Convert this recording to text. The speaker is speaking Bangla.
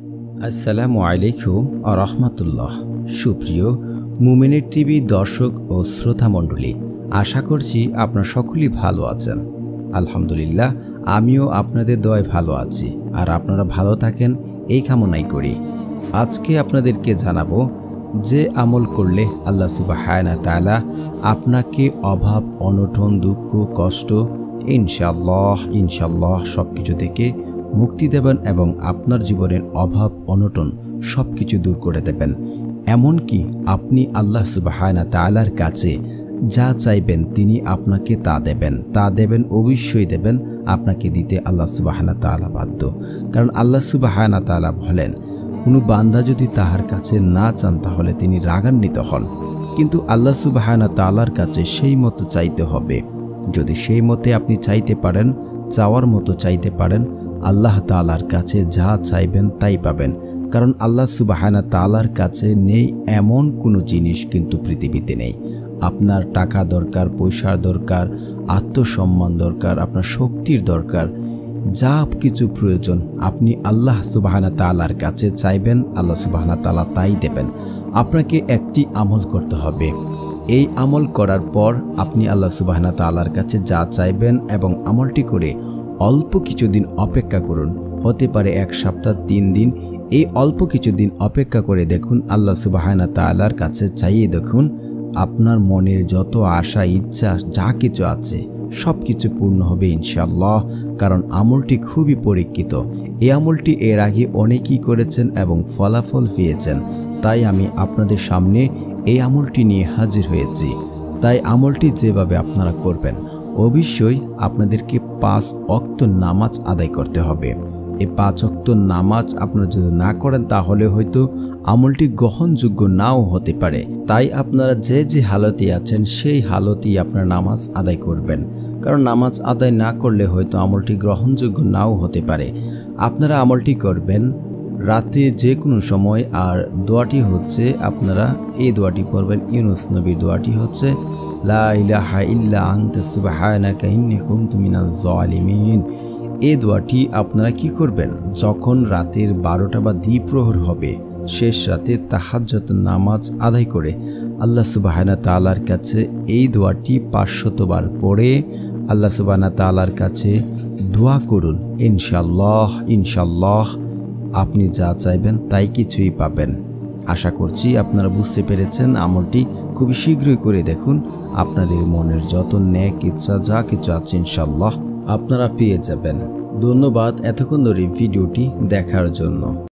আসসালামু আলাইকুম ওয়া রাহমাতুল্লাহ। সুপ্রিয় মুমিনের টিভি দর্শক ও শ্রোতা মণ্ডলী, আশা করছি আপনারা সকলেই ভালো আছেন। আলহামদুলিল্লাহ, আমিও আপনাদের দয়ায় ভালো আছি, আর আপনারা ভালো থাকেন এই কামনাই করি। আজকে আপনাদেরকে জানাবো যে আমল করলে আল্লাহ সুবহানাহু ওয়া তাআলা আপনাকে অভাব, অনটন, দুঃখ, কষ্ট ইনশাআল্লাহ সব কিছু থেকে মুক্তি দেবেন এবং আপনার জীবনের অভাব, অনটন সব কিছু দূর করে দেবেন। এমনকি আপনি আল্লাহ সুবহানাহু ওয়া তাআলার কাছে যা চাইবেন তিনি আপনাকে তা দেবেন, অবশ্যই দেবেন। আপনাকে দিতে আল্লাহ সুবহানাহু ওয়া তাআলা বাধ্য, কারণ আল্লাহ সুবহানাহু ওয়া তাআলা বলেন, কোনো বান্দা যদি তাহার কাছে না চান তাহলে তিনি রাগান্বিত হন। কিন্তু আল্লাহ সুবহানাহু ওয়া তাআলার কাছে সেই মতো চাইতে হবে। যদি সেই মতে আপনি চাইতে পারেন, চাওয়ার মতো চাইতে পারেন, আল্লাহ তাআলার কাছে যা চাইবেন তাই পাবেন। কারণ আল্লাহ সুবহানাহু ওয়া তাআলার কাছে নেই এমন কোনো জিনিস কিন্তু পৃথিবীতে নেই। আপনার টাকা দরকার, পয়সার দরকার, আত্মসম্মান দরকার, আপনার শক্তির দরকার, যা কিছু প্রয়োজন আপনি আল্লাহ সুবহানাহু ওয়া তাআলার কাছে চাইবেন, আল্লাহ সুবহানাহু ওয়া তাআলা তাই দেবেন। আপনাকে একটি আমল করতে হবে। এই আমল করার পর আপনি আল্লাহ সুবহানাহু ওয়া তাআলার কাছে যা চাইবেন এবং আমলটি করে অল্প কিছুদিন অপেক্ষা করুন। হতে পারে 1 সপ্তাহ, 3 দিন। এই অল্প কিছুদিন অপেক্ষা করে দেখুন, আল্লাহ সুবহানাহু ওয়া তাআলার কাছে চাইয়ে দেখুন, আপনার মনের যত আশা, ইচ্ছা যা কিছু আছে সব কিছু পূর্ণ হবে ইনশাআল্লাহ। কারণ আমলটি খুবই পরীক্ষিত। এই আমলটি এর আগে অনেকেই করেছেন এবং ফলাফল পেয়েছেন। তাই আমি আপনাদের সামনে এই আমলটি নিয়ে হাজির হয়েছি। তাই আমলটি যেভাবে আপনারা করবেন, অবশ্যই আপনাদেরকে 5 ওয়াক্ত নামাজ আদায় করতে হবে। এই 5 ওয়াক্ত নামাজ আপনারা যদি না করেন তাহলে হয়তো আমলটি গ্রহণযোগ্য নাও হতে পারে। তাই আপনারা যে হালতে আছেন সেই হালতেই আপনারা নামাজ আদায় করবেন। কারণ নামাজ আদায় না করলে হয়তো আমলটি গ্রহণযোগ্য নাও হতে পারে। আপনারা আমলটি করবেন রাতে যে কোনো সময়। আর দোয়াটি হচ্ছে, আপনারা এই দোয়াটি পড়বেন, ইউনূস নবীর দোয়াটি হচ্ছে, লা ইলাহা ইল্লা আনতা সুবহানাকা ইন্নী কুনতু মিনাজ জালিমিন। এই দোয়াটি আপনারা কি করবেন, যখন রাতের 12টা বা দ্বিপ্রহর হবে, শেষ রাতে তাহাজ্জুদ নামাজ আদায় করে আল্লাহ সুবহানাহু ওয়া তাআলার কাছে এই দোয়াটি 500 বার পড়ে আল্লাহ সুবহানাহু ওয়া তাআলার কাছে দোয়া করুন। ইনশাআল্লাহ আপনি যা চাইবেন তাই কিছুই পাবেন। আশা করছি আপনারা বুঝতে পেরেছেন। আমলটি খুবই শীঘ্রই করে দেখুন, আপনাদের মনের যত নেক ইচ্ছা যা কিছু আছে ইনশাআল্লাহ আপনারা পেয়ে যাবেন। ধন্যবাদ এতক্ষণ ধরে ভিডিওটি দেখার জন্য।